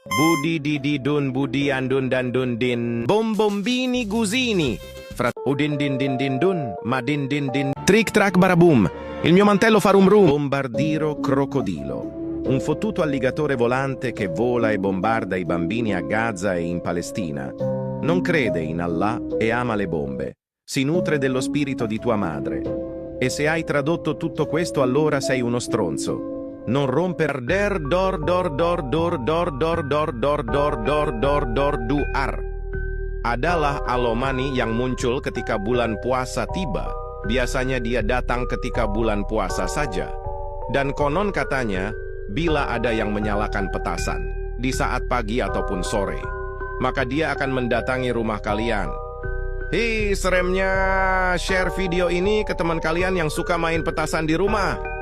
Budi didi dun budi andun dan dun din. Bombombini gusini. Udin din din din dun. Ma din din din. Trick track baraboom. Il mio mantello fa rum rum. Bombardiro crocodilo. Un fottuto alligatore volante che vola e bombarda i bambini a Gaza e in Palestina. Non crede in Allah e ama le bombe. Si nutre dello spirito di tua madre. E se hai tradotto tutto questo allora sei uno stronzo. Non romper der dor dor dor dor dor dor dor dor dor dor dor dor duar. Adalah alomani yang muncul ketika bulan puasa tiba. Biasanya dia datang ketika bulan puasa saja. Dan konon katanya, bila ada yang menyalakan petasan di saat pagi ataupun sore, maka dia akan mendatangi rumah kalian. Seremnya share video ini ke teman kalian yang suka main petasan di rumah.